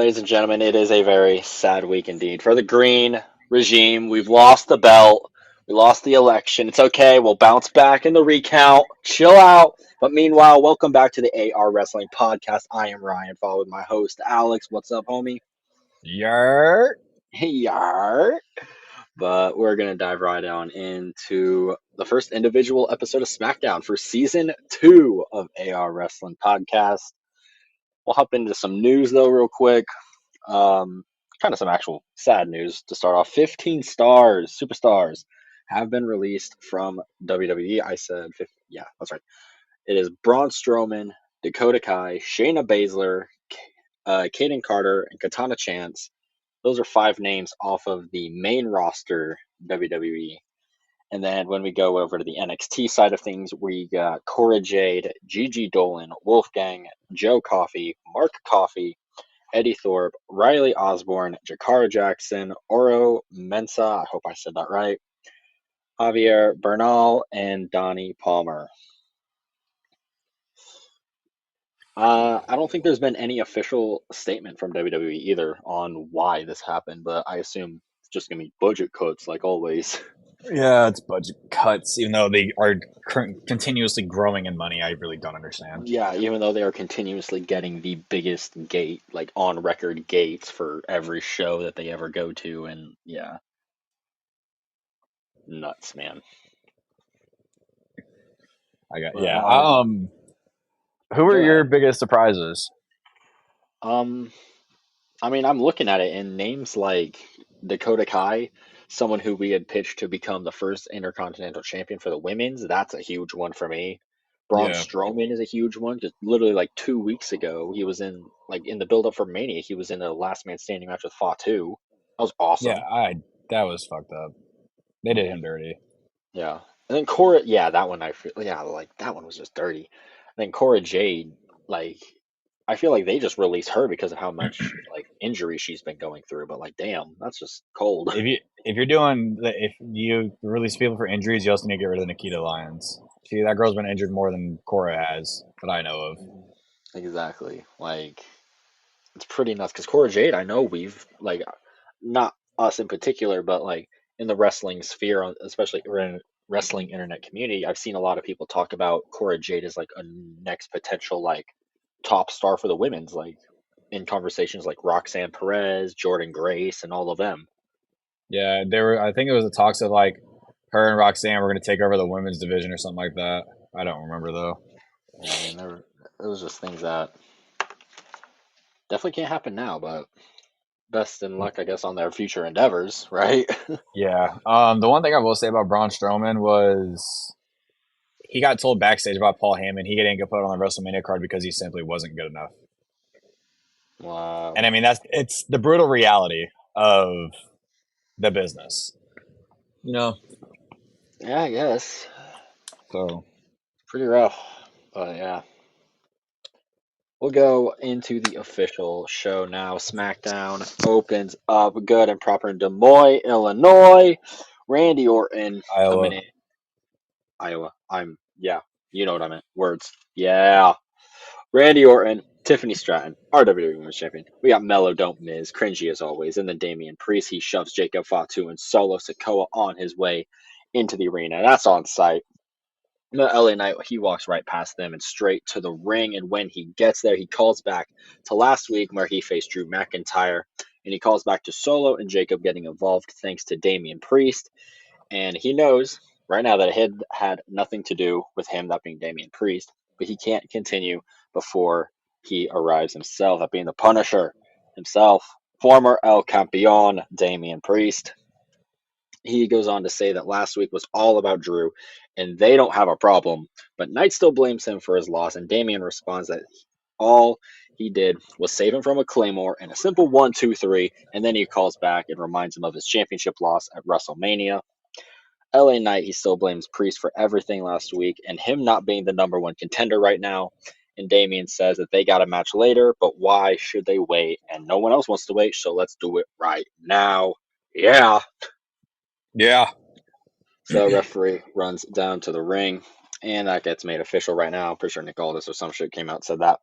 ladies and gentlemen, it is a very sad week indeed for the green regime. We've lost the belt. We lost the election. It's okay. We'll bounce back in the recount. Chill out. But meanwhile, welcome back to the AR Wrestling Podcast. I am Ryan, followed with my host, Alex. What's up, homie? Yer. Yar. But we're going to dive right on into the first individual episode of SmackDown for Season 2 of AR Wrestling Podcast. We'll hop into some news, though, real quick. Kind of some actual sad news to start off. 15 superstars, have been released from WWE. I said, 50, yeah, that's right. It is Braun Strowman, Dakota Kai, Shayna Baszler, Kaden Carter, and Katana Chance. Those are 5 names off of the main roster WWE. And then when we go over to the NXT side of things, we got Cora Jade, Gigi Dolan, Wolfgang, Joe Coffey, Mark Coffey, Eddie Thorpe, Riley Osborne, Jakara Jackson, Oro Mensa, I hope I said that right, Javier Bernal, and Donnie Palmer. I don't think there's been any official statement from WWE either on why this happened, but I assume it's just going to be budget cuts like always. Yeah, it's budget cuts, even though they are continuously growing in money. I really don't understand. Yeah, even though they are continuously getting the biggest gate, like on record gates for every show that they ever go to, and yeah. Nuts, man. Who were Go your ahead. biggest surprises? I mean, I'm looking at it, and names like Dakota Kai, someone who we had pitched to become the first Intercontinental Champion for the women's, that's a huge one for me. Braun Yeah, Strowman is a huge one. Just literally like 2 weeks ago, he was in in the build up for Mania, he was in a last man standing match with Fatu. That was yeah, awesome. that was fucked up. They did him dirty. Yeah. And then Cora, yeah, that one I feel, yeah, like that one was just dirty. And then Cora Jade, like I feel like they just released her because of how much like injury she's been going through. But like, damn, that's just cold. If you release people for injuries, you also need to get rid of Nikita Lyons. See, that girl's been injured more than Cora has, that I know of. Exactly. Like it's pretty nuts because Cora Jade, I know we've like not us in particular, but like in the wrestling sphere, especially in wrestling internet community, I've seen a lot of people talk about Cora Jade as like a next potential like top star for the women's, like in conversations like Roxanne Perez, Jordan Grace, and all of them. Yeah, there were. I think it was the talks of like her and Roxanne were going to take over the women's division or something like that. I don't remember though. Yeah, I mean, it was just things that definitely can't happen now, but best in luck, I guess, on their future endeavors, right? Yeah. The one thing I will say about Braun Strowman was he got told backstage about Paul Heyman he didn't get put on the WrestleMania card because he simply wasn't good enough. Wow. And I mean it's the brutal reality of the business. You know. Yeah, I guess. So Pretty rough. But yeah. We'll go into the official show now. SmackDown opens up good and proper in Des Moines, Illinois. Randy Orton coming Iowa. in. Iowa. Yeah, you know what I meant. Words. Yeah. Randy Orton, Tiffany Stratton, our WWE Women's Champion. We got Mellow Don't Miz, cringy as always, and then Damian Priest. He shoves Jacob Fatu and Solo Sikoa on his way into the arena. That's on site. The LA Knight, he walks right past them and straight to the ring. And when he gets there, he calls back to last week where he faced Drew McIntyre. And he calls back to Solo and Jacob getting involved thanks to Damian Priest. And he knows right now that it had nothing to do with him, that being Damian Priest. But he can't continue before he arrives himself at being the Punisher himself. Former El Campeon, Damian Priest. He goes on to say that last week was all about Drew and they don't have a problem, but Knight still blames him for his loss, and Damian responds that all he did was save him from a Claymore and a simple 1, 2, 3, and then he calls back and reminds him of his championship loss at WrestleMania. LA Knight, he still blames Priest for everything last week and him not being the number one contender right now. And Damian says that they got a match later, but why should they wait? And no one else wants to wait, so let's do it right now. Yeah. Yeah. So referee runs down to the ring, and that gets made official right now. I'm pretty sure Nick Aldis or some shit came out and said that.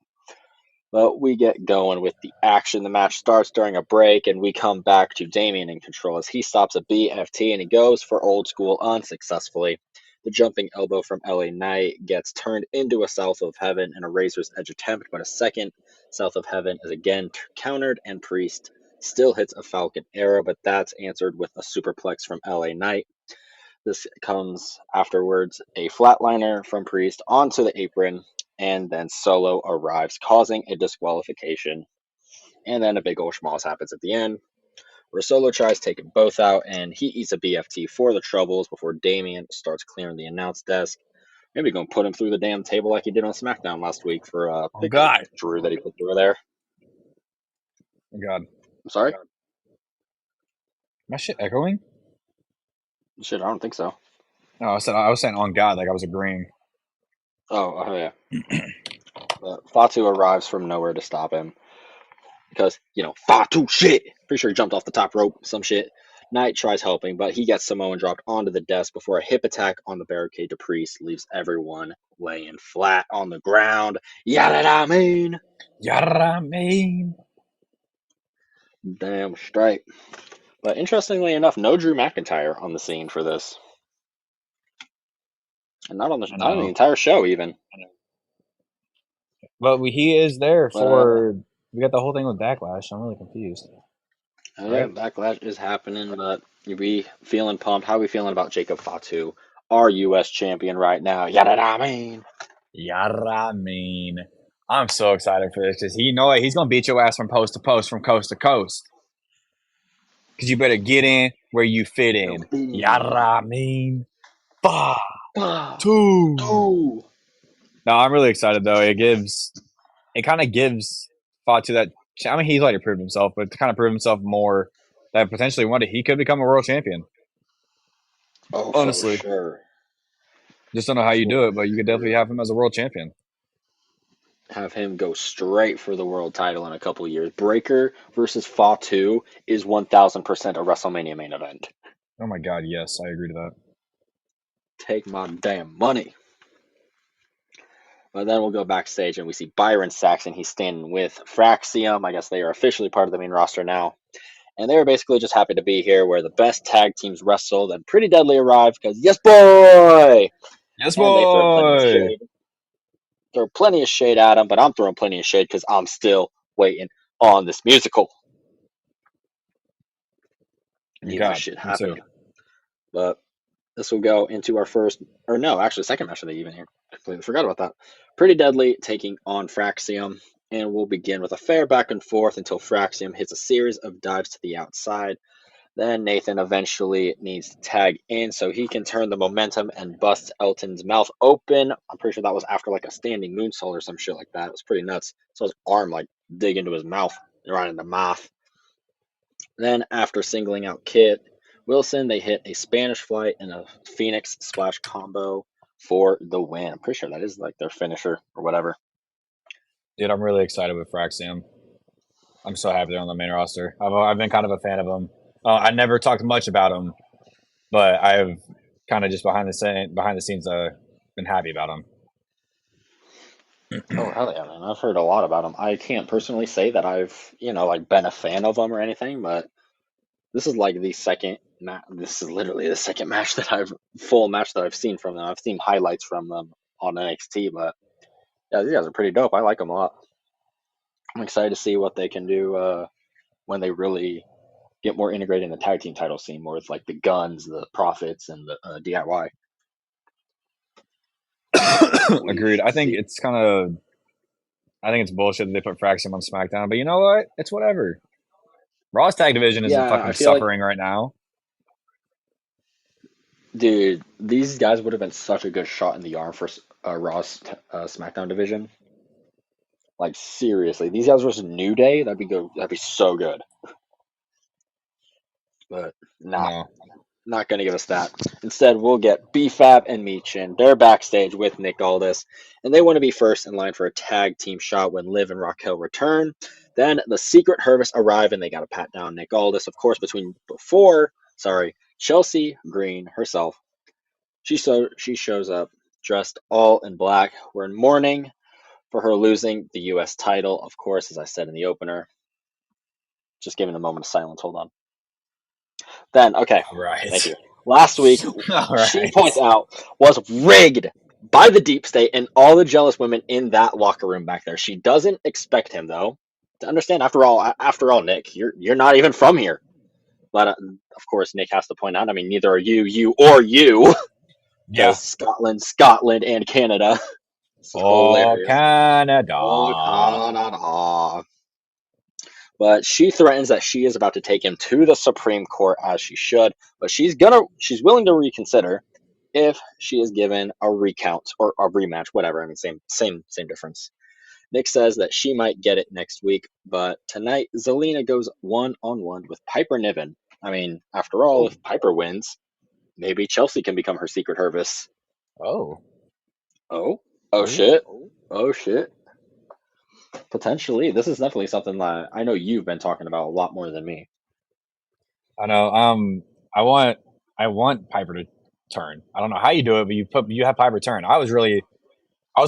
But we get going with the action. The match starts during a break, and we come back to Damien in control as he stops a BFT and he goes for old school unsuccessfully. The jumping elbow from LA Knight gets turned into a South of Heaven and a Razor's Edge attempt, but a second South of Heaven is again countered, and Priest still hits a Falcon Arrow, but that's answered with a superplex from LA Knight. This comes afterwards a flatliner from Priest onto the apron, and then Solo arrives, causing a disqualification. And then a big ol' schmoz happens at the end, where Solo tries taking both out, and he eats a BFT for the troubles before Damien starts clearing the announce desk. Maybe gonna put him through the damn table like he did on SmackDown last week for Oh picking God. Drew that he put through there. Oh God. I'm sorry? My shit echoing? Shit, I don't think so. No, I was saying on God, like I was agreeing. Oh yeah. But Fatu arrives from nowhere to stop him because, Fatu shit. Pretty sure he jumped off the top rope, some shit. Knight tries helping, but he gets Samoan dropped onto the desk before a hip attack on the barricade to Priest leaves everyone laying flat on the ground. Yada I mean. Yara mean. Damn straight. But interestingly enough, no Drew McIntyre on the scene for this. And not on I the know. entire show even. But he is there But for. We got the whole thing with Backlash. I'm really confused. yeah, Right? backlash is happening, but you be feeling pumped. How we feeling about Jacob Fatu, our US champion right now? Yada I mean. Yara mean. I'm so excited for this because he know it. He's gonna beat your ass from post to post, from coast to coast. Because you better get in where you fit in. Yara mean. Bah. Two. Two. No, I'm really excited though. It kind of gives Fatu that. I mean, he's already proved himself, but to kind of prove himself more, that potentially one day he could become a world champion. Oh, for Honestly, sure. just don't know how you do For it, but you could definitely sure. have him as a world champion. Have him go straight for the world title in a couple years. Breaker versus Fatu is 1000% a WrestleMania main event. Oh my god, yes, I agree to that. Take my damn money. But then we'll go backstage and we see Byron Saxton. He's standing with Fraxium. I guess they are officially part of the main roster now. And they were basically just happy to be here where the best tag teams wrestled and Pretty Deadly arrived because, yes, boy! Yes, And they throw plenty of boy. shade. Throw plenty of shade at him, but I'm throwing plenty of shade because I'm still waiting on this musical. Need that God, shit me too. happen. But this will go into our first, or no, actually, second match of the evening here. Completely forgot about that. Pretty Deadly taking on Fraxium, and we'll begin with a fair back and forth until Fraxium hits a series of dives to the outside. Then Nathan eventually needs to tag in so he can turn the momentum and bust Elton's mouth open. I'm pretty sure that was after like a standing moonsault or some shit like that. It was pretty nuts. So his arm like dig into his mouth, right in the mouth. Then after singling out Kit Wilson, they hit a Spanish fly and a Phoenix splash combo for the win. I'm pretty sure that is like their finisher or whatever. Dude, I'm really excited with Fraxium. I'm so happy they're on the main roster. I've been kind of a fan of them. I never talked much about them, but I've kind of just behind the scenes been happy about them. Oh hell yeah, man! I've heard a lot about them. I can't personally say that I've like been a fan of them or anything, but this is like the second. This is literally the second match that I've full match that I've seen from them. I've seen highlights from them on NXT, but yeah, these guys are pretty dope. I like them a lot. I'm excited to see what they can do when they really get more integrated in the tag team title scene, more with like the Guns, the Profits, and the DIY. But we Agreed. shall see. I think it's bullshit that they put Fraxium on SmackDown, but you know what? It's whatever. Raw's tag division is Yeah, I fucking feel like, suffering right now. dude, these guys would have been such a good shot in the arm for Raw's SmackDown division. Like seriously, these guys versus New Day, that'd be good. That'd be so good. But nah, No. not gonna give us that. Instead, we'll get BFAB and Michin. They're backstage with Nick Aldis, and they want to be first in line for a tag team shot when Liv and Raquel return. Then the Secret Hervis arrive, and they got to pat down Nick Aldis, of course. Chelsea Green herself. She shows up dressed all in black. We're in mourning for her losing the U.S. title, of course, as I said in the opener. Just giving a moment of silence. Hold on. Then, okay, All right. thank you. Last week, All she right. points out, was rigged by the deep state and all the jealous women in that locker room back there. She doesn't expect him, though, to understand. After all, Nick, you're not even from here. But of course, Nick has to point out. I mean, neither are you, or you, Yeah. because Scotland, and Canada. It's Oh, hilarious. Oh, Canada. Canada. But she threatens that she is about to take him to the Supreme Court, as she should. But she's willing to reconsider if she is given a recount or a rematch, whatever. I mean, same difference. Nick says that she might get it next week, but tonight Zelina goes 1-on-1 with Piper Niven. I mean, after all, Oh. if Piper wins, maybe Chelsea can become her secret Hervis. Oh. Oh, Oh. shit. Oh shit. Potentially, this is definitely something that I know you've been talking about a lot more than me. I know. I want Piper to turn. I don't know how you do it, but you have Piper turn. I was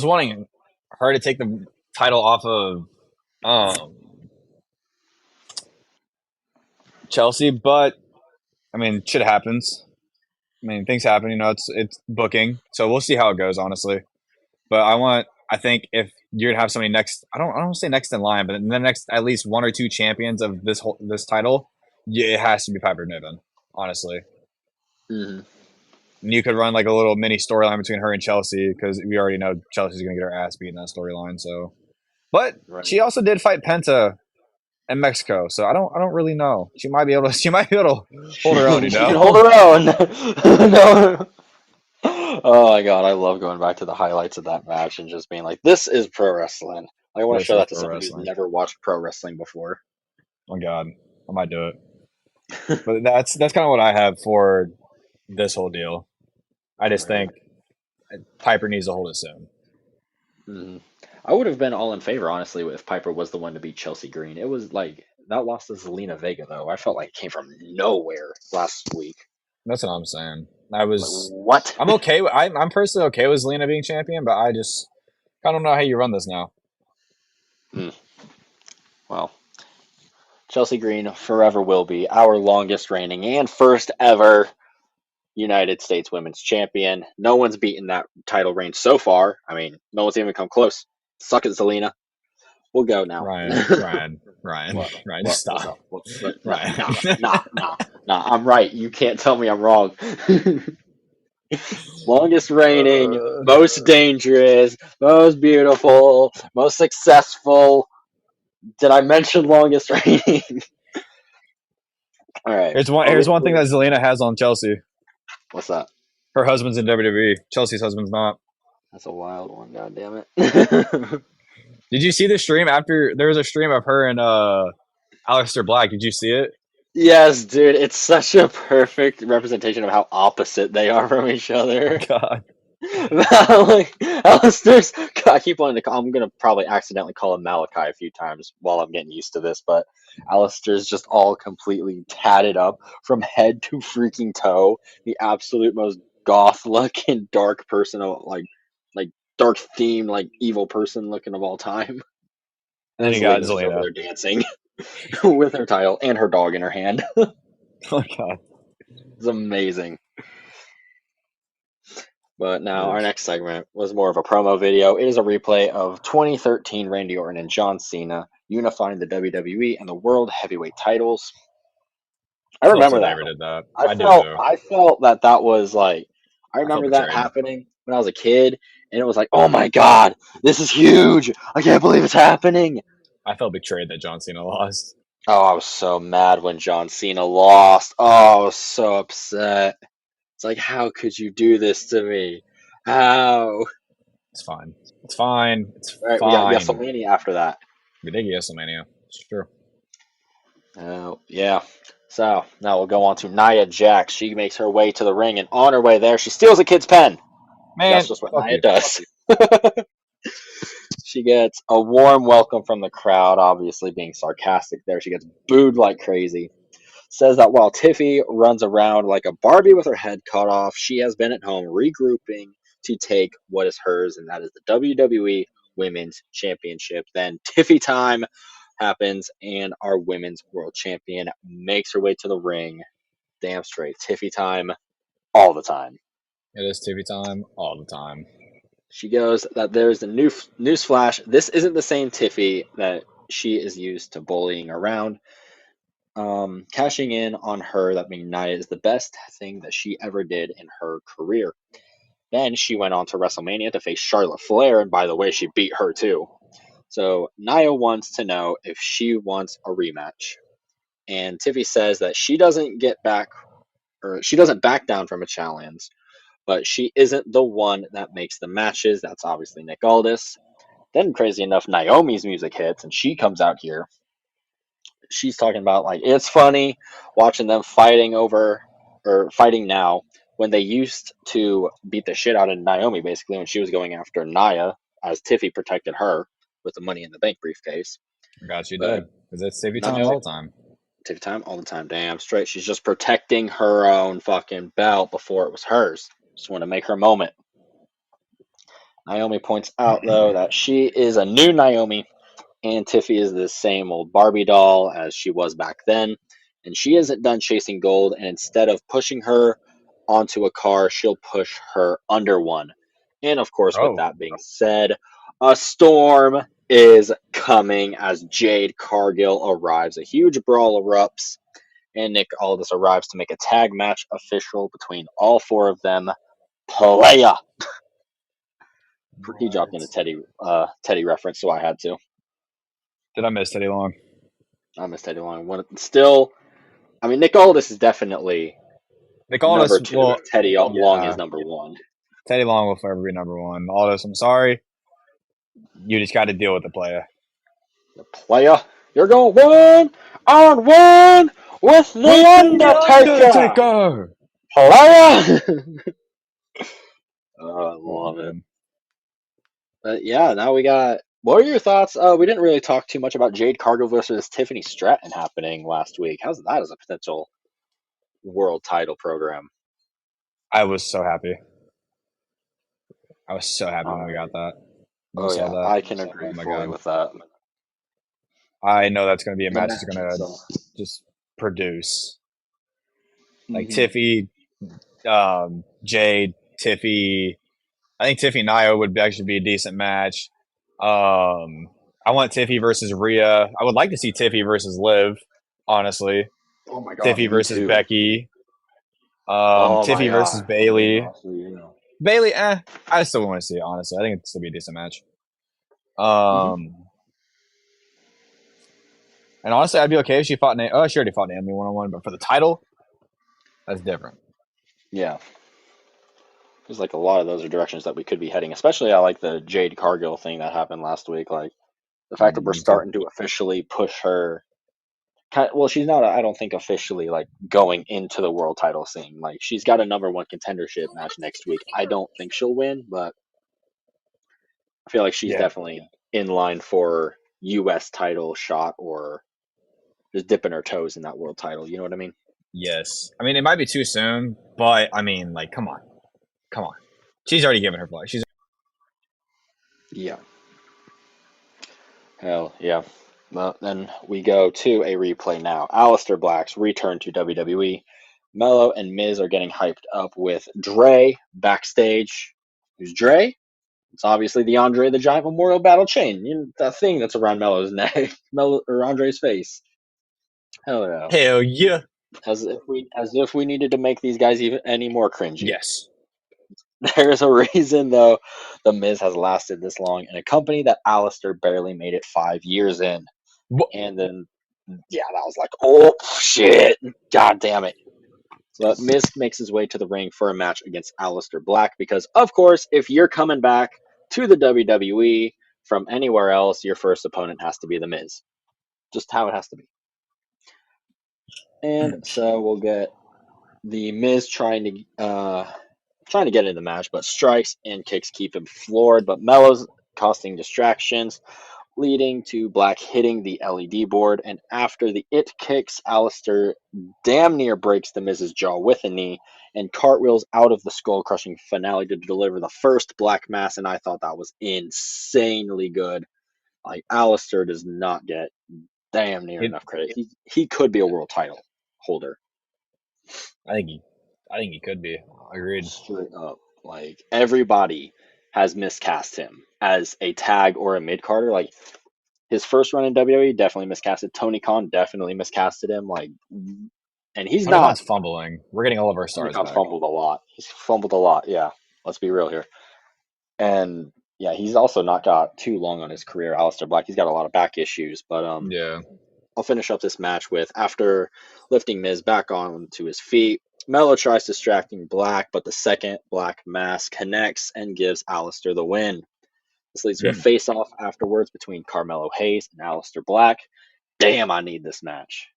wanting her to take the title off of Chelsea, but I mean, shit happens. I mean, things happen. You know, it's booking, so we'll see how it goes. Honestly, but I think if you're gonna have somebody next, I don't want to say next in line, but in the next at least one or two champions of this title, yeah, it has to be Piper Niven. Honestly, Mm-hmm. and you could run like a little mini storyline between her and Chelsea because we already know Chelsea's gonna get her ass beat in that storyline. So, but Right. she also did fight Penta in Mexico, so I don't really know. She might be able to hold her own. You She can know. hold her own. No. Oh my god, I love going back to the highlights of that match and just being like, "This is pro wrestling." I want to This show is that to pro someone who's wrestling. never watched pro wrestling before. Oh God, I might do it. But that's kind of what I have for this whole deal. I just Right. think Piper needs to hold it soon. Mhm. I would have been all in favor, honestly, if Piper was the one to beat Chelsea Green. It was like that loss to Zelina Vega, though. I felt like it came from nowhere last week. That's what I'm saying. Like, what? I'm okay. I'm personally okay with Zelina being champion, but I don't know how you run this now. Hmm. Well, Chelsea Green forever will be our longest reigning and first ever United States Women's Champion. No one's beaten that title reign so far. I mean, no one's even come close. Suck it, Zelina. We'll go now. Ryan, What? Ryan, just What's stop. up? What? Nah, Ryan. nah. I'm right. You can't tell me I'm wrong. Longest reigning, most dangerous, most beautiful, most successful. Did I mention longest reigning? All right. Here's one thing Obviously. that Zelina has on Chelsea. What's that? Her husband's in WWE. Chelsea's husband's not. That's a wild one. God damn it. Did you see the stream after there was a stream of her and Aleister Black? Did you see it? Yes, dude. It's such a perfect representation of how opposite they are from each Oh other. God. Like, Alistair's, I keep wanting to call, I'm gonna probably accidentally call him Malachi a few times while I'm getting used to this, but Alistair's just all completely tatted up from head to freaking toe. The absolute most goth looking dark person of like dark theme, like evil person looking of all time. And then And you got Zelina's just over Zelina. there dancing with her title and her dog in her hand. Oh God. It's amazing. But now our next segment was more of a promo video. It is a replay of 2013 Randy Orton and John Cena unifying the WWE and the World Heavyweight titles. I Still remember upset they that. ever did that. I I do felt too. I felt that was like I I felt remember that betrayed. happening when I was a kid, and it was like, oh my god, this is huge! I can't believe it's happening. I felt betrayed that John Cena lost. Oh, I was so mad when John Cena lost. Oh, I was so upset. It's like, how could you do this to me? How? It's fine. It's fine. It's All right, we got fine. WrestleMania after that. We did get WrestleMania. It's true. Yeah. So now we'll go on to Nia Jax. She makes her way to the ring, and on her way there, she steals a kid's pen. Man, That's just what fuck Nia you. does. She gets a warm welcome from the crowd, obviously being sarcastic there. She gets booed like crazy. Says that while Tiffy runs around like a Barbie with her head cut off, she has been at home regrouping to take what is hers, and that is the WWE Women's Championship. Then Tiffy time happens, and our Women's World Champion makes her way to the ring. Damn straight. Tiffy time all the time. It is TV time all the time. She goes that there's a news flash. This isn't the same Tiffy that she is used to bullying around. Cashing in on her that being Nia is the best thing that she ever did in her career. Then she went on to WrestleMania to face Charlotte Flair, and by the way, she beat her too. So Nia wants to know if she wants a rematch. And Tiffy says that she doesn't back down from a challenge, but she isn't the one that makes the matches. That's obviously Nick Aldis. Then, crazy enough, Naomi's music hits, and she comes out here. She's talking about like it's funny watching them fighting now when they used to beat the shit out of Naomi basically when she was going after Nia as Tiffy protected her with the Money in the Bank briefcase. I got you, But did. Because it's TV time Nia, all the time. Tiffy time all the time, damn straight. She's just protecting her own fucking belt before it was hers. Just want to make her moment. Naomi points out though that she is a new Naomi and Tiffy is the same old Barbie doll as she was back then. And she isn't done chasing gold. And instead of pushing her onto a car, she'll push her under one. And of course, with Oh, that being said, a storm is coming as Jade Cargill arrives. A huge brawl erupts. And Nick Aldis arrives to make a tag match official between all four of them. Playa. He dropped in a Teddy reference, so I had to. did I miss Teddy Long? I missed Teddy Long. Still, I mean, Nick Aldis is definitely They called us. number two Well, if Teddy Long yeah. is number one. Teddy Long will forever be number one. Aldis, I'm sorry. You just got to deal with the player. The player, you're going 1-on-1 with the Undertaker. Player. I love it. But yeah, now we got. What are your thoughts? We didn't really talk too much about Jade Cargill versus Tiffany Stratton happening last week. How's that as a potential world title program? I was so happy. I was so happy when we got that. Oh yeah, that. I can agree fully with that. I know that's going to be a The match that's going to itself. just produce. Like Mhm. Tiffy, Jade, Tiffy. I think Tiffy Nia would actually be a decent match. I want Tiffy versus Rhea. I would like to see Tiffy versus Liv, honestly. Oh my god, Tiffy me versus too. Becky. Oh my Tiffy versus god, that'd be Bailey. awesome. Bailey, I still want to see it, honestly. I think it'd still be a decent match. Hmm. And honestly, I'd be okay if she fought Naomi. Oh, she already fought Naomi 1-on-1, but for the title, that's different. Yeah, there's like a lot of those are directions that we could be heading. Especially, I like the Jade Cargill thing that happened last week. Like the fact that we're Me too. starting to officially push her. Well, she's not. I don't think officially like going into the world title scene. Like she's got a number one contendership match next week. I don't think she'll win, but I feel like she's Yeah. definitely in line for U.S. title shot or just dipping her toes in that world title. You know what I mean? Yes. I mean, it might be too soon, but I mean, like, come on. Come on. She's already given her flag. She's Yeah. Hell yeah. Well, then we go to a replay now. Aleister Black's return to WWE. Mello and Miz are getting hyped up with Dre backstage. Who's Dre? It's obviously the Andre the Giant Memorial Battle chain. You know, that thing that's around Mello's neck, or Andre's face. Hell yeah. hell yeah. As if we needed to make these guys even any more cringy. Yes. There's a reason though the Miz has lasted this long in a company that Aleister barely made it 5 years in. And then yeah, that was like, oh shit, god damn it. So Miz makes his way to the ring for a match against Aleister Black because, of course, if you're coming back to the WWE from anywhere else, your first opponent has to be the Miz. Just how it has to be. And so we'll get the Miz trying to get in the match, but strikes and kicks keep him floored. But Mello's costing distractions. leading to Black hitting the LED board. And after the it kicks, Alistair damn near breaks the Miz's jaw with a knee and cartwheels out of the skull crushing finale to deliver the first Black Mass. And I thought that was insanely good. Like, Alistair does not get damn near It, enough credit. He could be a world title holder. I think he could be. Agreed. Straight up. Like, everybody has miscast him as a tag or a mid carder. Like, his first run in WWE definitely miscasted. Tony Khan definitely miscasted him. Like, and he's Tony not. Khan's fumbling. We're getting all of our Tony stars Khan back. fumbled a lot. He's fumbled a lot. Yeah, let's be real here. And yeah, he's also not got too long on his career. Aleister Black. He's got a lot of back issues. But Yeah. I'll finish up this match with after lifting Miz back onto his feet. Mello tries distracting Black, but the second Black Mass connects and gives Aleister the win. This leads to a face-off afterwards between Carmelo Hayes and Aleister Black. Damn, I need this match.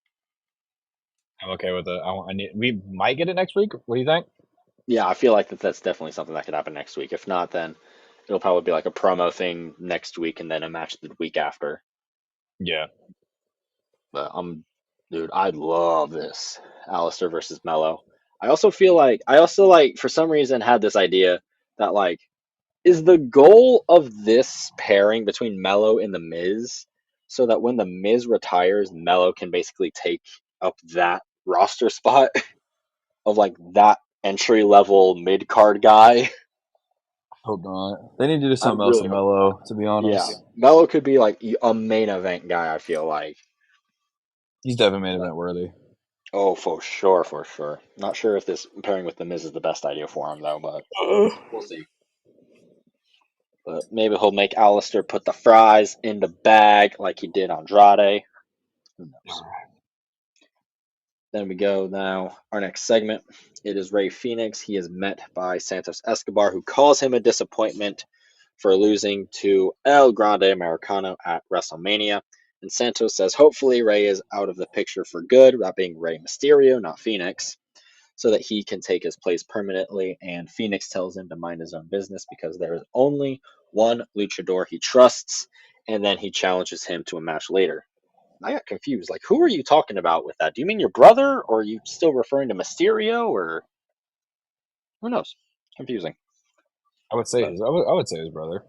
I'm okay with it. We might get it next week. What do you think? Yeah, I feel like that's definitely something that could happen next week. If not, then it'll probably be like a promo thing next week and then a match the week after. Yeah. But dude, I love this Aleister versus Mello. I also feel like for some reason had this idea that like is the goal of this pairing between Mello and the Miz so that when the Miz retires, Mello can basically take up that roster spot of like that entry level mid card guy. Hope not. They need to do I something else really with hope. Mello, to be Yeah, honest. Mello could be like a main event guy. I feel like. He's definitely main But, event worthy. oh, for sure, for sure. Not sure if this pairing with the Miz is the best idea for him though, but we'll see. But maybe he'll make Alistair put the fries in the bag like he did Andrade. Who knows? Then we go now. Our next segment. It is Rey Fenix. He is met by Santos Escobar, who calls him a disappointment for losing to El Grande Americano at WrestleMania. And Santos says hopefully Rey is out of the picture for good, that being Rey Mysterio, not Phoenix, so that he can take his place permanently. And Phoenix tells him to mind his own business because there is only one luchador he trusts, and then he challenges him to a match later. I got confused. Like, who are you talking about with that? Do you mean your brother, or are you still referring to Mysterio, or who knows? Confusing. I would say But I would say his brother.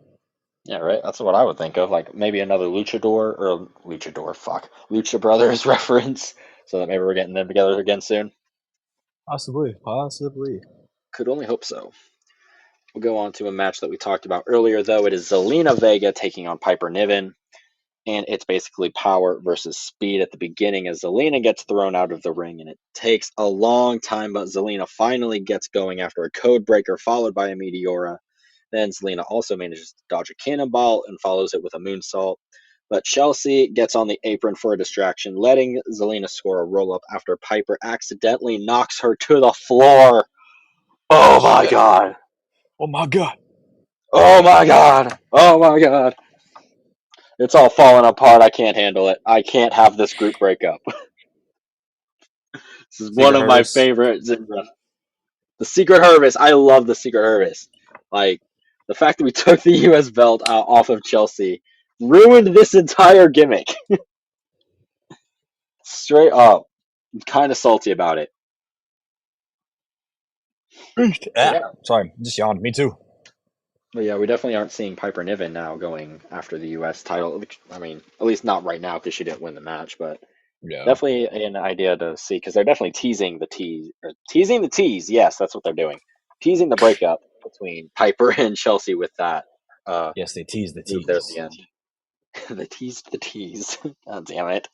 yeah, right. That's what I would think of. Like maybe another luchador or luchador. Fuck, Lucha Brothers reference. So that maybe we're getting them together again soon. Possibly. Could only hope so. We'll go on to a match that we talked about earlier, though. It is Zelina Vega taking on Piper Niven. And it's basically power versus speed at the beginning as Zelina gets thrown out of the ring, and it takes a long time, but Zelina finally gets going after a code breaker followed by a Meteora. Then Zelina also manages to dodge a cannonball and follows it with a moonsault. But Chelsea gets on the apron for a distraction, letting Zelina score a roll up after Piper accidentally knocks her to the floor. Oh my Shit. god. Oh my god. Oh my god. Oh my god. It's all falling apart. I can't handle it. I can't have this group break up. This is one Secret of my Harvest. favorites. The Secret Harvest. I love the Secret Harvest. Like the fact that we took the U.S. belt off of Chelsea ruined this entire gimmick. Straight up, I'm kind of salty about it. But Ah, yeah, sorry, just yawned. Me too. but yeah, we definitely aren't seeing Piper Niven now going after the U.S. title. I mean, at least not right now because she didn't win the match. But Yeah. definitely an idea to see because they're definitely teasing the tease or teasing the tease. Yes, that's what they're doing. Teasing the breakup between Piper and Chelsea with that Yes, they tease the move there at tease. the end. They teased the tease. God damn it.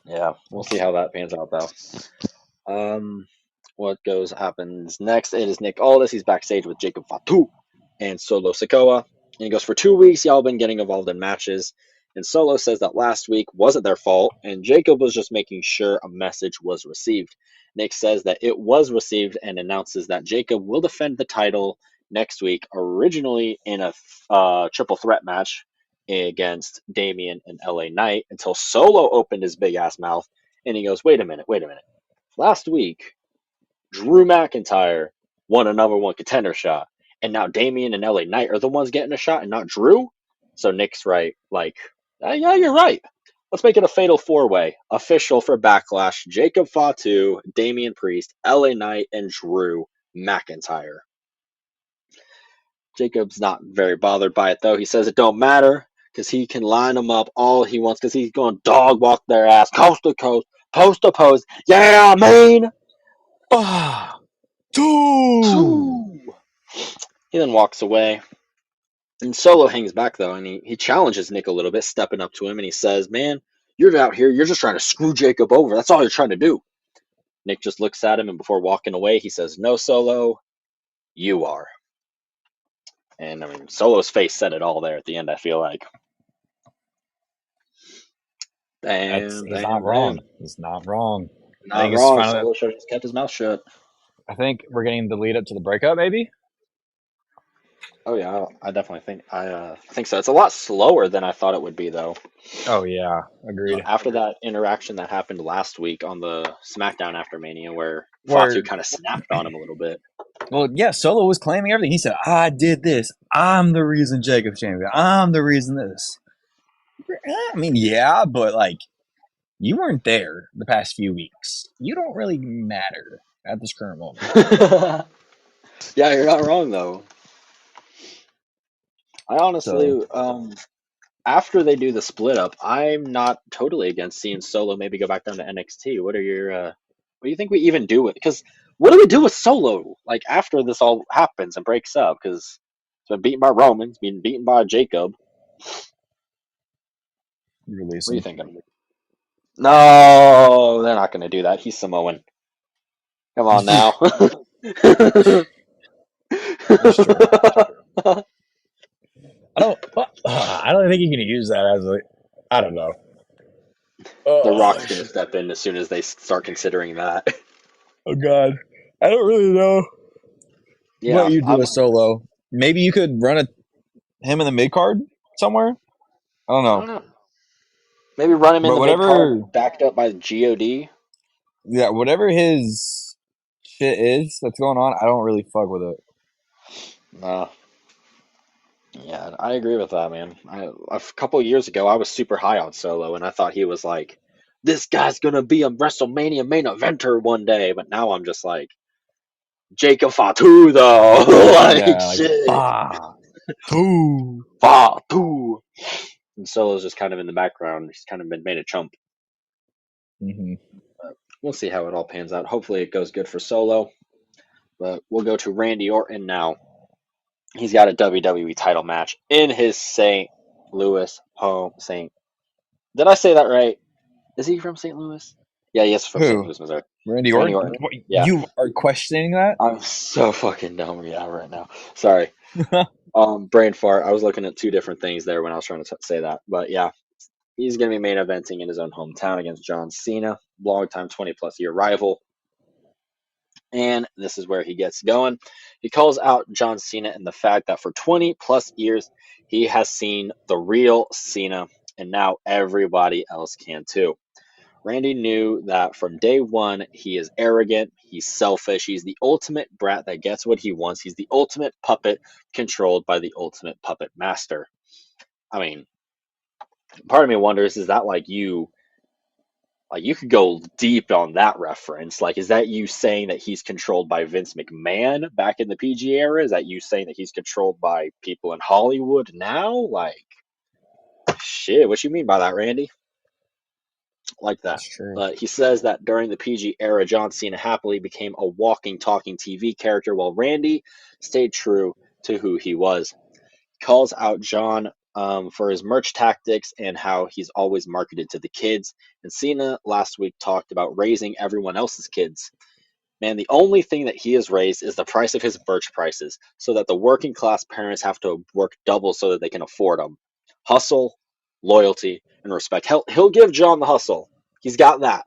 Yeah, we'll see how that pans out though. Um, what happens next? It is Nick Aldis. He's backstage with Jacob Fatu and Solo Sikoa. And he goes, for 2 weeks, y'all been getting involved in matches. And Solo says that last week wasn't their fault, and Jacob was just making sure a message was received. Nick says that it was received and announces that Jacob will defend the title next week, originally in a triple threat match against Damian and LA Knight, until Solo opened his big ass mouth and he goes, wait a minute. Last week, Drew McIntyre won a number one contender shot, and now Damian and LA Knight are the ones getting a shot and not Drew? So Nick's right. Like, yeah, you're right. Let's make it a fatal four-way. Official for Backlash: Jacob Fatu, Damian Priest, LA Knight, and Drew McIntyre. Jacob's not very bothered by it though. He says it don't matter because he can line them up all he wants because he's going to dog walk their ass coast to coast, post to post. Yeah, man. Two. He then walks away. And Solo hangs back though, and he challenges Nick a little bit, stepping up to him, and he says, "Man, you're out here. You're just trying to screw Jacob over. That's all you're trying to do." Nick just looks at him, and before walking away, he says, "No, Solo, you are." And I mean, Solo's face said it all there at the end. I feel like. Damn, He's not damn, wrong. damn. He's not wrong. I Not think it's wrong. finally. Solo should have just kept his mouth shut. I think we're getting the lead up to the breakup, maybe. Oh yeah, I definitely think so. It's a lot slower than I thought it would be, though. Oh yeah, agreed. After that interaction that happened last week on the SmackDown after Mania, where Fatu Where kind of snapped on him a little bit. well, yeah, Solo was claiming everything. He said, "I did this. I'm the reason Jacob's champion. I'm the reason this." I mean, yeah, but like you weren't there the past few weeks. You don't really matter at this current moment. Yeah, you're not wrong though. I So honestly, after they do the split up, I'm not totally against seeing Solo maybe go back down to NXT. What do you think we even do with? Because what do we do with Solo like after this all happens and breaks up? Because he's been beaten by Roman, he's been beaten by Jacob. you release What are you him. thinking? No, they're not going to do that. He's Samoan. Come on now. That's true. I don't think you can use that as a. I don't know. The Oh, Rock's gonna step in as soon as they start considering that. oh God, I don't really know what Yeah, you do with Solo. Maybe you could run him in the mid card somewhere. I don't I know, don't know. Maybe run him in but the mid card, whatever, backed up by God. yeah, whatever his shit is that's going on, I don't really fuck with it. Uh, yeah, I agree with that, man. A couple of years ago, I was super high on Solo, and I thought he was like, this guy's gonna be a WrestleMania main eventer one day. But now I'm just like, Jacob Fatu, though. Like, Yeah, like shit. two. Fatu. And Solo's just kind of in the background. He's kind of been made a chump. Mm-hmm. We'll see how it all pans out. Hopefully, it goes good for Solo. But we'll go to Randy Orton now. He's got a WWE title match in his St. Louis home. Did I say that right? Is he from St. Louis? Yeah, he is from St. Who? Louis, Missouri. Randy Randy Orton? Orton. What, Yeah. you are questioning that? I'm so fucking dumb, yeah, right now. Sorry. Brain fart. I was looking at two different things there when I was trying to say that. But yeah, he's going to be main eventing in his own hometown against John Cena, longtime 20-plus year rival. And this is where he gets going. He calls out John Cena and the fact that for 20-plus years, he has seen the real Cena, and now everybody else can too. Randy knew that from day one, he is arrogant, he's selfish, he's the ultimate brat that gets what he wants, he's the ultimate puppet controlled by the ultimate puppet master. I mean, part of me wonders, is that like you could go deep on that reference. Like, is that you saying that he's controlled by Vince McMahon back in the PG era? Is that you saying that he's controlled by people in Hollywood now? Like, shit, what you mean by that, Randy? Like that. That's true. But he says that during the PG era, John Cena happily became a walking, talking TV character, while Randy stayed true to who he was. Calls out John for his merch tactics and how he's always marketed to the kids. And Cena last week talked about raising everyone else's kids. Man, the only thing that he has raised is the price of his merch prices, so that the working class parents have to work double so that they can afford them. Hustle, loyalty, and respect. He'll give John the hustle. He's got that.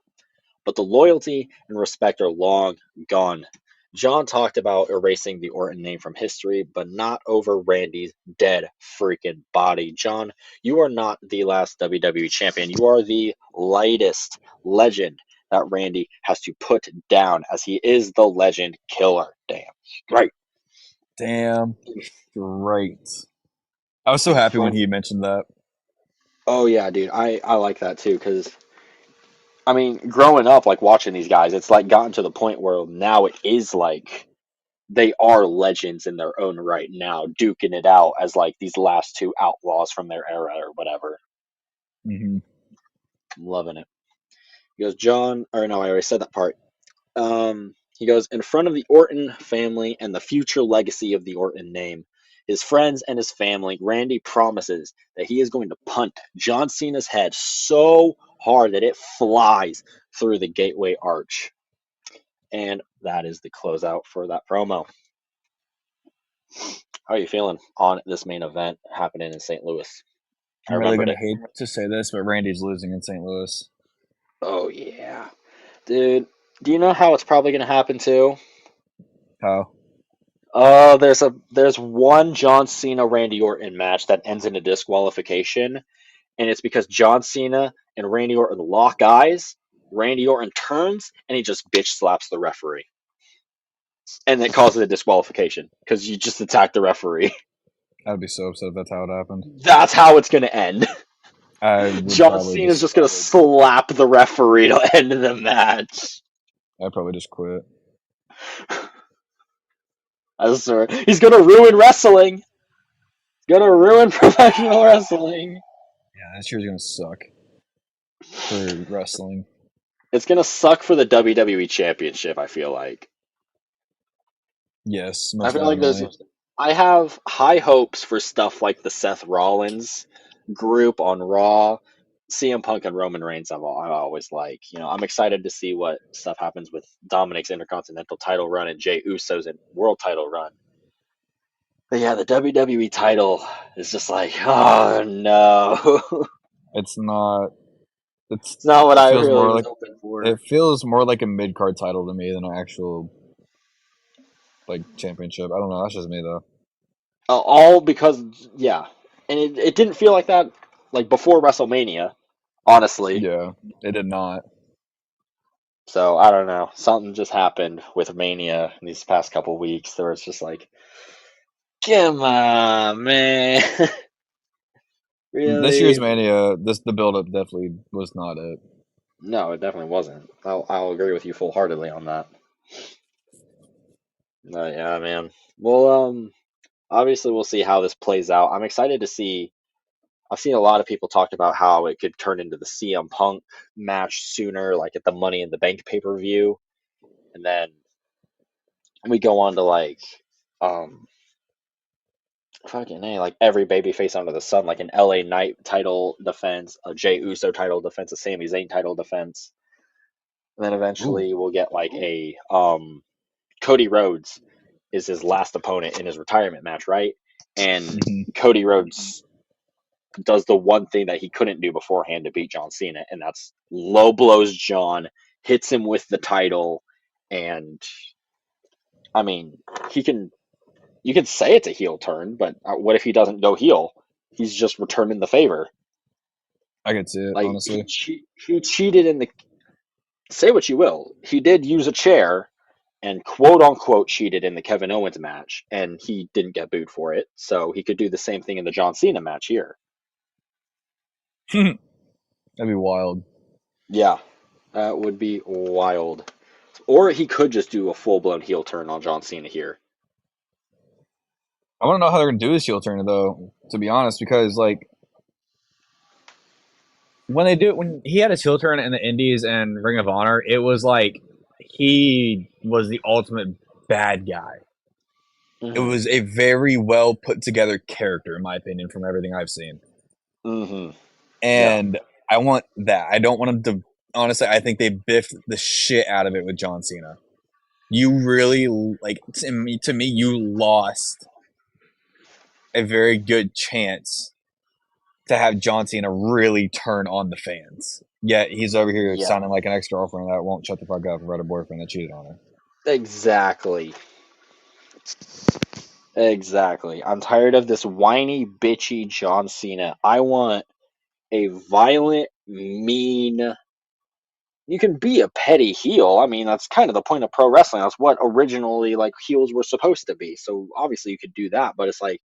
But the loyalty and respect are long gone. John talked about erasing the Orton name from history, but not over Randy's dead freaking body. John, you are not the last WWE champion. You are the lightest legend that Randy has to put down, as he is the legend killer. Damn. Right. Damn straight. I was so in happy when front. he mentioned that. Oh yeah, dude, I like that too because I mean, growing up, like watching these guys, it's like gotten to the point where now it is like they are legends in their own right now, duking it out as like these last two outlaws from their era or whatever. Hmm. I'm loving it. He goes, John, or no, I already said that part. He goes, in front of the Orton family and the future legacy of the Orton name, his friends and his family, Randy promises that he is going to punt John Cena's head so hard that it flies through the gateway arch. And that is the closeout for that promo. How are you feeling on this main event happening in St. Louis? I I'm really remembered gonna it. hate to say this, but Randy's losing in St. Louis. Oh, yeah. Dude, do you know how it's probably going to happen too? How? Oh, there's one John Cena Randy Orton match that ends in a disqualification, and it's because John Cena and Randy Orton lock eyes. Randy Orton turns and he just bitch slaps the referee, and it causes a disqualification because you just attacked the referee. I'd be so upset if that's how it happened. That's how it's gonna end. I would John probably Cena's just, just gonna slap the referee to end the match. I'd probably just quit. I swear, he's gonna ruin wrestling. Gonna ruin professional wrestling. Yeah, this year's gonna suck for wrestling. It's gonna suck for the WWE Championship. I feel like. Yes, I most feel like there's. definitely. I have high hopes for stuff like the Seth Rollins group on Raw, CM Punk and Roman Reigns. I always like. I'm excited to see what stuff happens with Dominic's Intercontinental title run and Jey Uso's World title run. But yeah, the WWE title is just like, oh no, It's not. It's it's not what it I feels really more was like hoping for. it feels more like a mid card title to me than an actual like championship. I don't know. That's just me though. All because yeah, and it didn't feel like that like before WrestleMania, honestly. Yeah, it did not. So I don't know. Something just happened with Mania in these past couple weeks. There was just like, come on, man, This year's really? Mania, the build up definitely was not it. No, it definitely wasn't. I'll agree with you full heartedly on that. Yeah, man. Well, obviously we'll see how this plays out. I'm excited to see. I've seen a lot of people talk about how it could turn into the CM Punk match sooner, like at the Money in the Bank pay per view, and then we go on to like, um, fucking a like every babyface under the sun, like an LA Knight title defense, a Jey Uso title defense, a Sami Zayn title defense, and then Ooh. eventually we'll get like a Cody Rhodes is his last opponent in his retirement match, right? And Hmm. Cody Rhodes does the one thing that he couldn't do beforehand to beat John Cena, and that's low blows John, hits him with the title, and I mean, he can. You can say it's a heel turn, but what if he doesn't go heel? He's just returning the favor. I could see it Like honestly. he cheated in the. Say what you will, he did use a chair and quote unquote cheated in the Kevin Owens match, and he didn't get booed for it. So he could do the same thing in the John Cena match here. That'd be wild. Yeah, that would be wild. Or he could just do a full blown heel turn on John Cena here. I want to know how they're gonna do this heel turn though. To be honest, because like when he had his heel turn in the Indies and Ring of Honor, it was like he was the ultimate bad guy. It Mm-hmm. was a very well put together character, in my opinion, from everything I've seen. Mm-hmm. Yeah. And I want that. I don't want him to. Honestly, I think they biffed the shit out of it with John Cena. You really like to me. You lost a very good chance to have John Cena really turn on the fans. Yet he's over here Yeah. sounding like an ex girlfriend that won't shut the fuck up about a boyfriend that cheated on her. Exactly. Exactly. I'm tired of this whiny, bitchy John Cena. I want a violent, mean. You can be a petty heel. I mean, that's kind of the point of pro wrestling. That's what originally like heels were supposed to be. So obviously you could do that, but it's like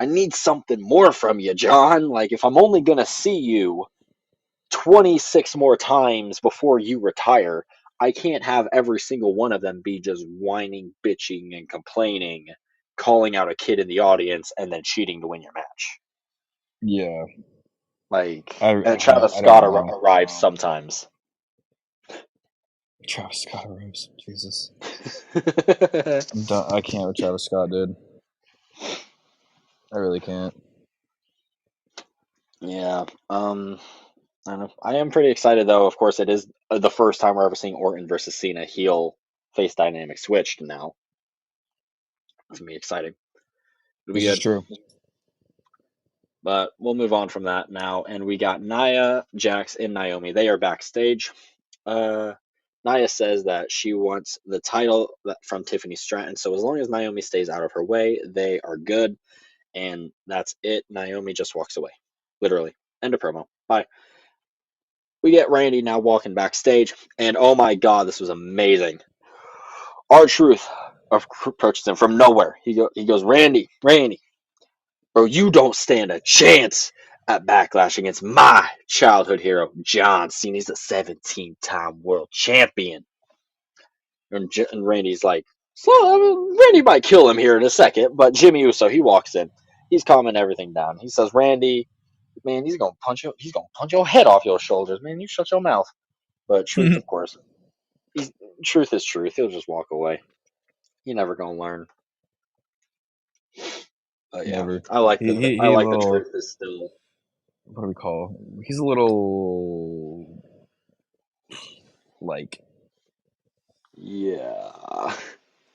I need something more from you, John. Like, if I'm only gonna see you 26 more times before you retire, I can't have every single one of them be just whining, bitching, and complaining, calling out a kid in the audience, and then cheating to win your match. Yeah, Like, I Travis I don't Scott know. arrives sometimes. Travis Scott Rose, Jesus, Yeah, I'm done. I can't with Travis Scott, dude. I really can't. I don't know. I am pretty excited though. Of course, it is the first time we're ever seeing Orton versus Cena heel face dynamic switched now. It's gonna be exciting. It'll be This is good. true. But we'll move on from that now. And we got Nia, Jax, and Naomi. They are backstage. Uh, Nia says that she wants the title from Tiffany Stratton. So as long as Naomi stays out of her way, they are good. And that's it. Naomi just walks away. Literally. End of promo. Bye. We get Randy now walking backstage. And oh my God, this was amazing. R-Truth approaches him from nowhere. He goes, Randy, bro, you don't stand a chance at backlash against my childhood hero, John Cena. He's a 17-time world champion. And Randy's like, Randy might kill him here in a second, but Jimmy Uso, he walks in. He's calming everything down. He says, Randy, man, he's gonna punch your head off your shoulders, man. You shut your mouth. But Truth, of course, he's truth is truth. He'll just walk away. He never gonna learn. But yeah, Never. I He a like the little. truth is still. What do we call? He's a little like. Yeah.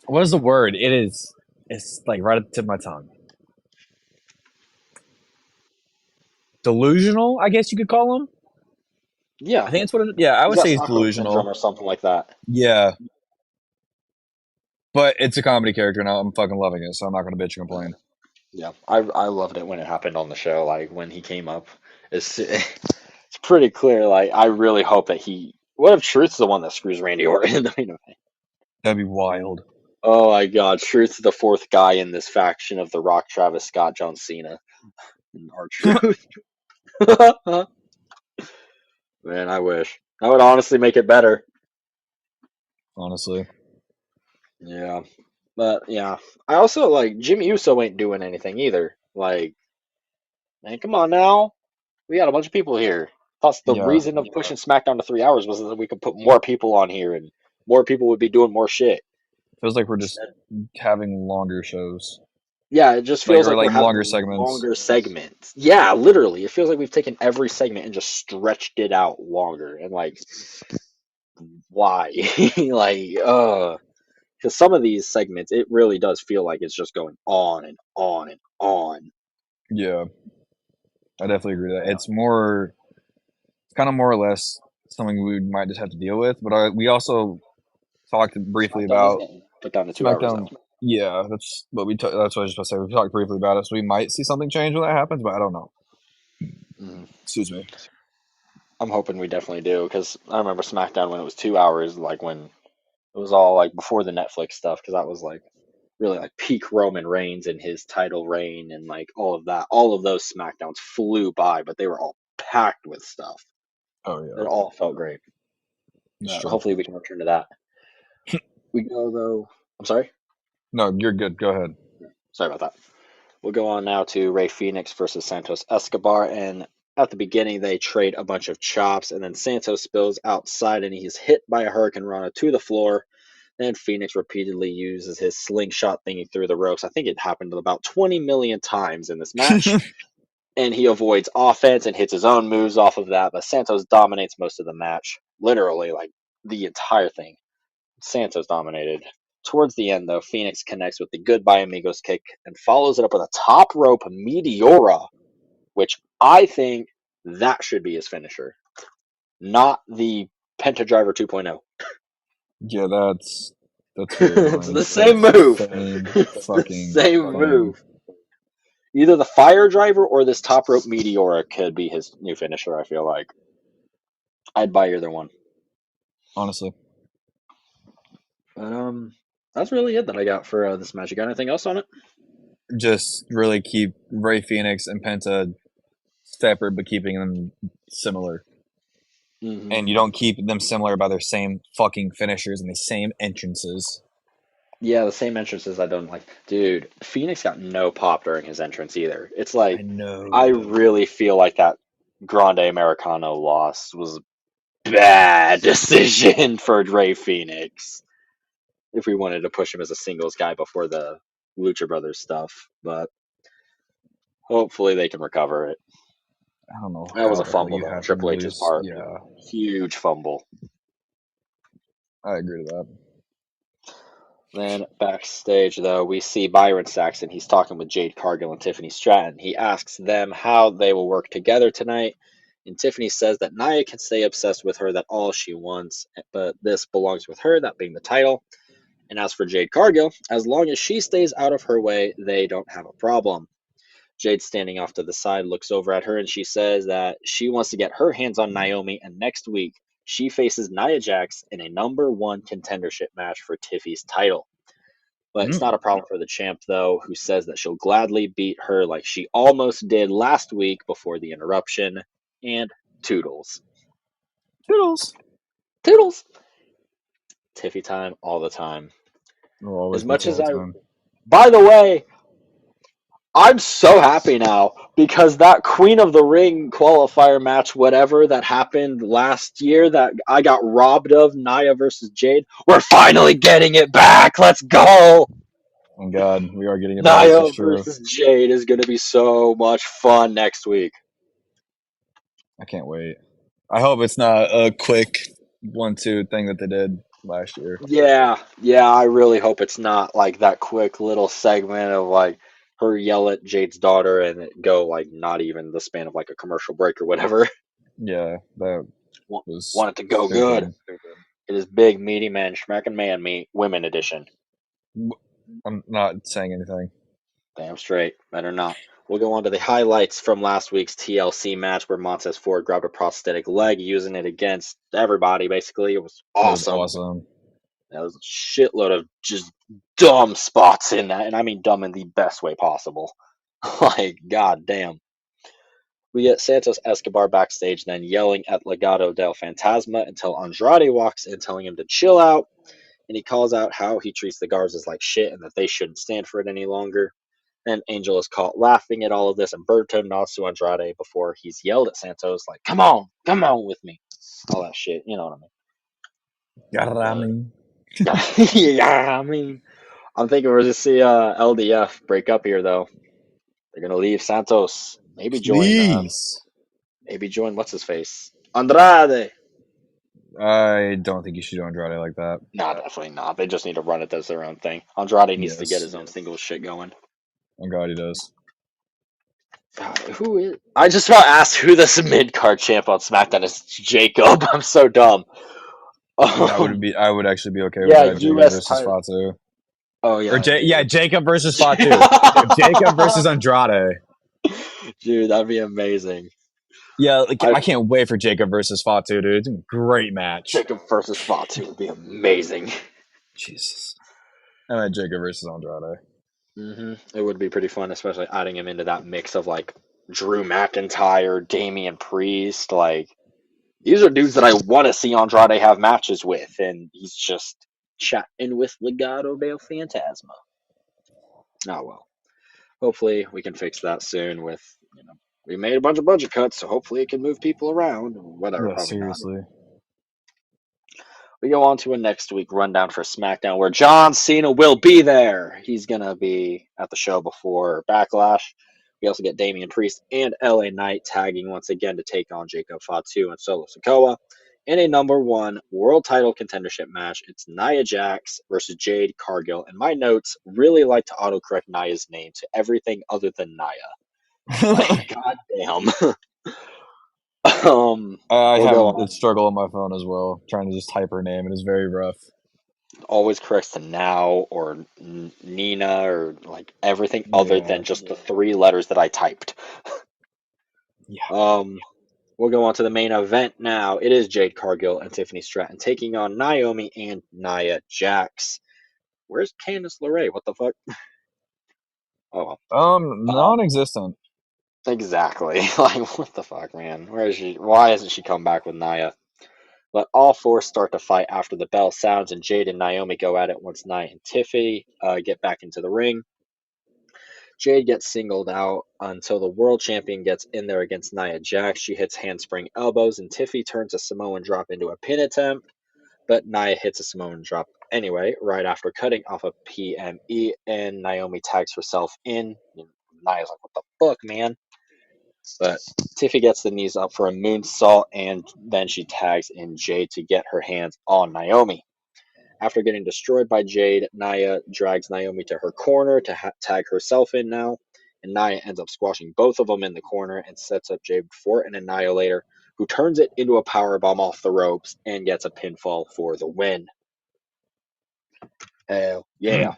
What is the word? It is. It's like right at the tip of my tongue. Delusional, I guess you could call him. I Yeah. think that's what it. Yeah, I He's would got say he's Stockholm syndrome delusional. or something like that. Yeah, but it's a comedy character, and I'm fucking loving it. So I'm not gonna bitch and Uh, complain. yeah. I loved it when it happened on the show. Like when he came up, it's pretty clear. Like I really hope that he. What if Truth's the one that screws Randy Orton in the main event? That'd be wild. Oh my God, Truth's the fourth guy in this faction of The Rock, Travis Scott, John Cena, and R-Truth. Man, I wish. That would honestly make it better. Honestly, Yeah. But yeah. I also like Jimmy Uso ain't doing anything either. Like, man, come on now. We got a bunch of people here. Plus the yeah. reason of pushing SmackDown to 3 hours was that we could put more people on here and more people would be doing more shit. Feels like we're just Instead, having longer shows, yeah, it just like feels or like we're like longer having segments. longer segments. Yeah, literally. It feels like we've taken every segment and just stretched it out longer. And like, why? Like, because some of these segments, it really does feel like it's just going on and on and on. Yeah, I definitely agree with that. Yeah. It's more, it's kind of more or less something we might just have to deal with. But we also talked briefly SmackDown is about getting put down to 2 hours SmackDown. though. Yeah, that's what I was just about to say. We talked briefly about it, so we might see something change when that happens, but I don't know. Mhm. Excuse me. I'm hoping we definitely do because I remember SmackDown when it was 2 hours, like when it was all like before the Netflix stuff, because that was like really like peak Roman Reigns and his title reign and like all of that. All of those SmackDowns flew by, but they were all packed with stuff. Oh It yeah, all felt great. it's true. Hopefully we can return to that. We go though. I'm sorry. No, you're good. Go ahead. Sorry about that. We'll go on now to Rey Fenix versus Santos Escobar. And at the beginning, they trade a bunch of chops, and then Santos spills outside and he's hit by a Hurricane Rana to the floor. Then Phoenix repeatedly uses his slingshot thingy through the ropes. I think it happened about 20 million times in this match. And he avoids offense and hits his own moves off of that. But Santos dominates most of the match. Literally, like the entire thing. Santos dominated. Towards the end, though, Phoenix connects with the Goodbye Amigos kick and follows it up with a top rope Meteora, which I think that should be his finisher, not the Penta Driver 2.0. Yeah, that's very It's annoying. the The same move. same It's the fucking same thing. move. Either the Fire Driver or this top rope Meteora could be his new finisher, I feel like. I'd buy either one. Honestly, But that's really it that I got for this match. You got anything else on it? just really keep Ray Phoenix and Penta separate, but keeping them similar. Hmm. And you don't keep them similar by their same fucking finishers and the same entrances. Yeah, the same entrances I don't like. Dude, Phoenix got no pop during his entrance either. It's I like I know. really feel like that Grande Americano loss was a bad decision for Ray Phoenix if we wanted to push him as a singles guy before the Lucha Brothers stuff. But hopefully they can recover it. I don't know That was how a the hell fumble you though on have him Triple H's lose. part. Yeah, Huge fumble. I agree with that. Then backstage, though, we see Byron Saxton. He's talking with Jade Cargill and Tiffany Stratton. He asks them how they will work together tonight. And Tiffany says that Nia can stay obsessed with her, that all she wants, but this belongs with her, that being the title. And as for Jade Cargill, as long as she stays out of her way, they don't have a problem. Jade, standing off to the side, looks over at her and she says that she wants to get her hands on Naomi, and next week she faces Nia Jax in a #1 contendership match for Tiffy's title. But it's not a problem for the champ, though, who says that she'll gladly beat her like she almost did last week before the interruption. And toodles. Toodles. Toodles! Tiffy time all the time. It'll As always be much as Tiffy I. time. By the way, I'm so happy now because that Queen of the Ring qualifier match, whatever, that happened last year that I got robbed of, Nia versus Jade, we're finally getting it back! Let's go! Oh God, we are getting it back. This is Nia true. versus Jade is going to be so much fun next week. I can't wait. I hope it's not a quick 1-2 thing that they did last year. Yeah, I really hope it's not like that quick little segment of like her yell at Jade's daughter and it go like not even the span of like a commercial break or whatever. Yeah, that Want was want it to go good. stupid. It is big, meaty man, smacking man meat, women edition. I'm not saying anything. Damn straight. Better not. We'll go on to the highlights from last week's TLC match where Montez Ford grabbed a prosthetic leg, using it against everybody, basically. It was It was awesome. awesome. There was a shitload of just dumb spots in that, and I mean dumb in the best way possible. Like, god damn. We get Santos Escobar backstage, then yelling at Legado del Fantasma until Andrade walks in, telling him to chill out, and he calls out how he treats the Garzas like shit and that they shouldn't stand for it any longer. Then Angel is caught laughing at all of this, and Berto nods to Andrade before he's yelled at Santos, like, come on with me. All that shit, you know what I mean. Yarami. Yeah, I mean, I'm thinking we're going to see LDF break up here, though. They're going to leave Santos. Please. Maybe join what's his face, Andrade. I don't think you should do Andrade like that. Nah, definitely not. They just need to run it as their own thing. Andrade needs to get Yes. his own single shit going. On God, he does. God, who is? I just about asked who this mid card champ on SmackDown is. Jacob. I'm so dumb. That would be. I would actually be okay with Yeah, that. Jacob U.S. versus title. Fatu. Oh Or yeah, Yeah, Jacob. Jacob versus Fatu. Jacob versus Andrade. Dude, that'd be amazing. Yeah, like, I I can't wait for Jacob versus Fatu, dude. It's a great match. Jacob versus Fatu would be amazing. Jesus. I meant Jacob versus Andrade. It would be pretty fun, especially adding him into that mix of like Drew McIntyre, Damian Priest. Like these are dudes that I want to see Andrade have matches with, and he's just chatting with Legado del Fantasma. Oh well. Hopefully we can fix that soon. With we made a bunch of budget cuts, so hopefully it can move people around. Whatever, Yeah, probably not. seriously. We go on to a next week rundown for SmackDown where John Cena will be there. He's going to be at the show before Backlash. We also get Damian Priest and LA Knight tagging once again to take on Jacob Fatu and Solo Sikoa in a #1 world title contendership match. It's Nia Jax versus Jade Cargill. And my notes really like to autocorrect Nia's name to everything other than Nia. Like, goddamn. I We'll have go a on. struggle on my phone as well, trying to just type her name. It is very rough. Always corrects to now or Nina or like everything other Yeah. than just the 3 letters that I typed. Yeah. We'll go on to the main event now. It is Jade Cargill and Tiffany Stratton taking on Naomi and Nia Jax. Where's Candice LeRae? What the fuck? Oh well. Non-existent. Exactly. Like, what the fuck, man? Where is she? Why hasn't she come back with Nia? But all four start to fight after the bell sounds, and Jade and Naomi go at it once Nia and Tiffany get back into the ring. Jade gets singled out until the world champion gets in there against Nia Jax. She hits handspring elbows, and Tiffy turns a Samoan drop into a pin attempt, but Nia hits a Samoan drop anyway, right after cutting off a PME, and Naomi tags herself in. Nia's like, what the fuck, man? But Tiffy gets the knees up for a moonsault, and then she tags in Jade to get her hands on Naomi. After getting destroyed by Jade, Nia drags Naomi to her corner to tag herself in now, and Nia ends up squashing both of them in the corner and sets up Jade for an Annihilator, who turns it into a powerbomb off the ropes and gets a pinfall for the win. Hell yeah.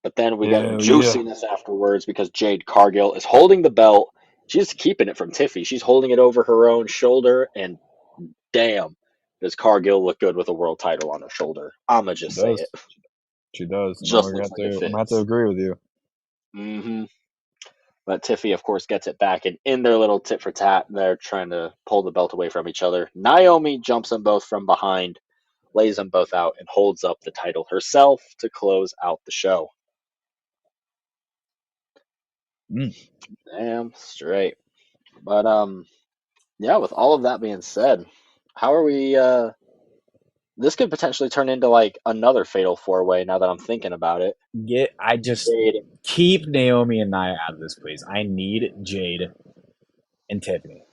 But then we get Hell yeah. juiciness afterwards because Jade Cargill is holding the belt. She's keeping it from Tiffy. She's holding it over her own shoulder, and damn, does Cargill look good with a world title on her shoulder. I'ma She just say does. it. She does. And Just looks like it I'm gonna have to fits. agree with you. hmm But Tiffy, of course, gets it back, and in their little tit for tat, they're trying to pull the belt away from each other. Naomi jumps them both from behind, lays them both out, and holds up the title herself to close out the show. Mm. Damn straight. But yeah, with all of that being said, how are we this could potentially turn into like another fatal four way now that I'm thinking about it. I just Jade, keep Naomi and Nia out of this, please. I need Jade and Tiffany.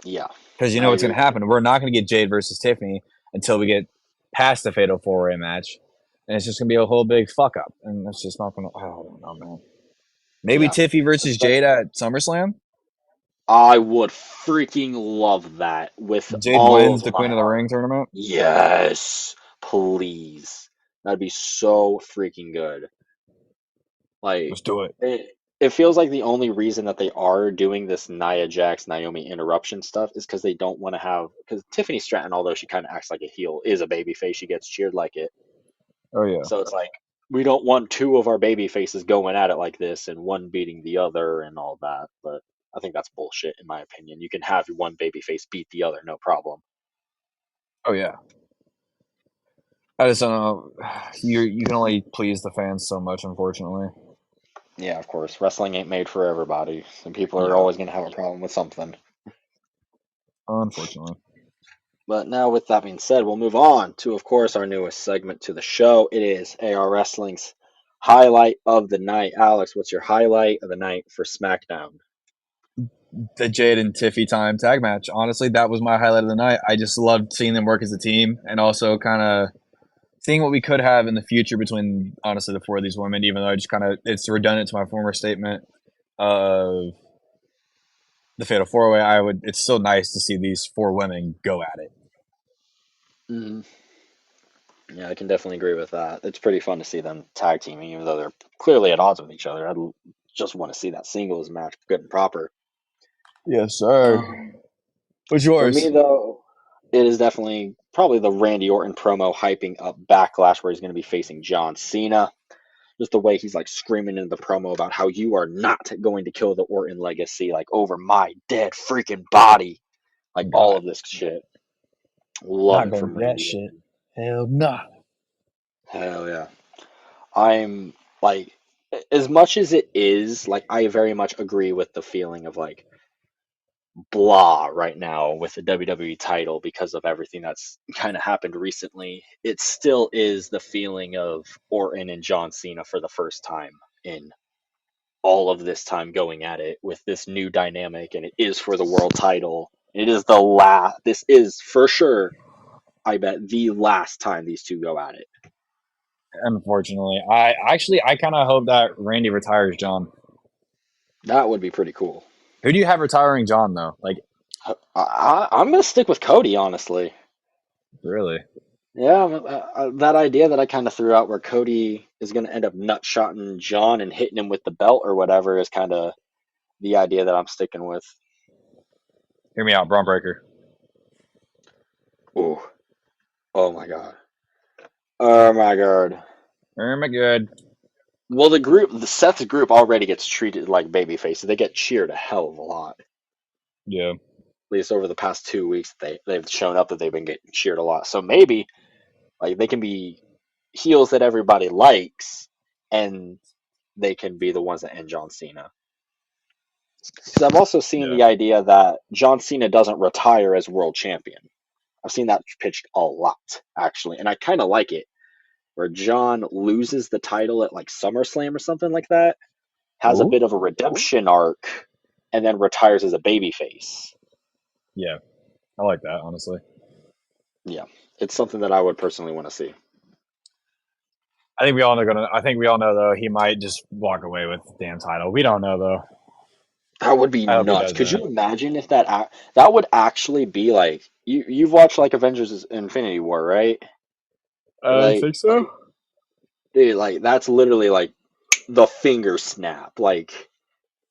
yeah, Because you know I what's agree going to with you. happen. We're not going to get Jade versus Tiffany until we get past the Fatal 4-Way match. And it's just going to be a whole big fuck up. And it's just not going to. I don't know, man. Maybe Yeah. Tiffy versus Especially, Jade at SummerSlam? I would freaking love that with Jade all wins of the my Queen of the heart. Ring tournament? Yes, please. That'd be so freaking good. Like Let's do it. it feels like the only reason that they are doing this Nia Jax Naomi interruption stuff is because they don't want to have because Tiffany Stratton, although she kind of acts like a heel, is a babyface. She gets cheered like it. Oh, yeah. So it's like we don't want two of our baby faces going at it like this and one beating the other and all that. But I think that's bullshit in my opinion. You can have one baby face beat the other, no problem. Oh, yeah. I just don't know. You can only please the fans so much, unfortunately. Yeah, of course. Wrestling ain't made for everybody. Some people are Yeah. always gonna have a problem with something. Unfortunately. But now with that being said, we'll move on to of course our newest segment to the show. It is AR Wrestling's highlight of the night. Alex, what's your highlight of the night for SmackDown? The Jade and Tiffy time tag match. Honestly, that was my highlight of the night. I just loved seeing them work as a team and also kind of seeing what we could have in the future between honestly the four of these women. Even though I just kind of it's redundant to my former statement of the Fatal 4-Way. I would. It's still nice to see these four women go at it. Mm, yeah, I can definitely agree with that. It's pretty fun to see them tag teaming, even though they're clearly at odds with each other. Just want to see that singles match good and proper. Yes, sir. Um, What's for me yours? though, it is definitely probably the Randy Orton promo hyping up Backlash, where he's going to be facing John Cena. Just the way he's like screaming in the promo about how you are not going to kill the Orton legacy, like over my dead freaking body, like all God, of this shit. Love not it going from through that Randy shit. Orton. Hell nah. Hell yeah. I'm like, as much as it is, like, I very much agree with the feeling of like blah right now with the WWE title because of everything that's kind of happened recently. It still is the feeling of Orton and John Cena for the first time in all of this time going at it with this new dynamic, and it is for the world title. It is the last. This is for sure. I bet the last time these two go at it. Unfortunately, I kind of hope that Randy retires John. That would be pretty cool. Who do you have retiring John though? Like I'm gonna stick with Cody, honestly. really? Yeah, that idea that I kind of threw out where Cody is going to end up nutshotting John and hitting him with the belt or whatever is kind of the idea that I'm sticking with. Hear me out, Braun Breaker. Ooh, oh my god, oh my god. Oh my god. Well, the Seth's group already gets treated like baby faces. They get cheered a hell of a lot. Yeah. At least over the past 2 weeks, they've shown up that they've been getting cheered a lot. So maybe like they can be heels that everybody likes, and they can be the ones that end John Cena. Because I've also seen Yeah. the idea that John Cena doesn't retire as world champion. I've seen that pitched a lot, actually, and I kind of like it, where John loses the title at like SummerSlam or something like that, has a Ooh. bit of a redemption arc, and then retires as a babyface. Yeah. I like that, honestly. Yeah, it's something that I would personally want to see. I think we all know though he might just walk away with the damn title. We don't know though. That would be I hope he nuts. Could doesn't. you imagine if that would actually be like you've watched like Avengers Infinity War, right? I think so. Dude, like that's literally like the finger snap. Like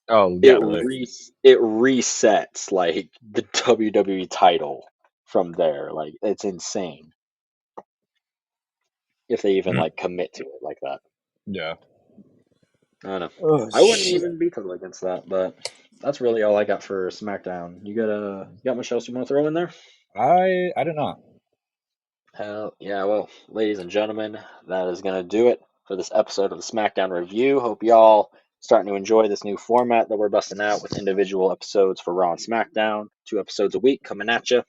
Oh yeah, really. it resets like the WWE title from there. Like it's insane if they even Hmm. like commit to it like that. Yeah. I don't know. Oh I wouldn't shit. even be totally against that, but that's really all I got for SmackDown. You got much else you want to throw in there? I do not. Hell yeah, well, ladies and gentlemen, that is going to do it for this episode of the SmackDown Review. Hope y'all starting to enjoy this new format that we're busting out with individual episodes for Raw and SmackDown. 2 episodes a week coming at you.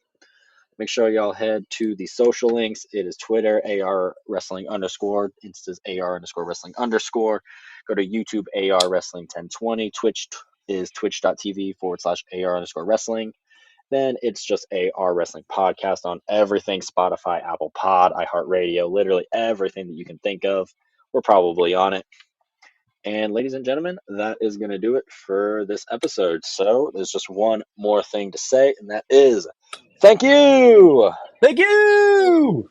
Make sure y'all head to the social links. It is Twitter, AR Wrestling underscore, Insta's AR underscore Wrestling underscore. Go to YouTube, AR Wrestling 1020. Twitch is twitch.tv/AR underscore Wrestling. Then it's just AR Wrestling Podcast on everything Spotify, Apple Pod, iHeartRadio, literally everything that you can think of. We're probably on it. And ladies and gentlemen, that is going to do it for this episode. So there's just one more thing to say, and that is thank you. Thank you.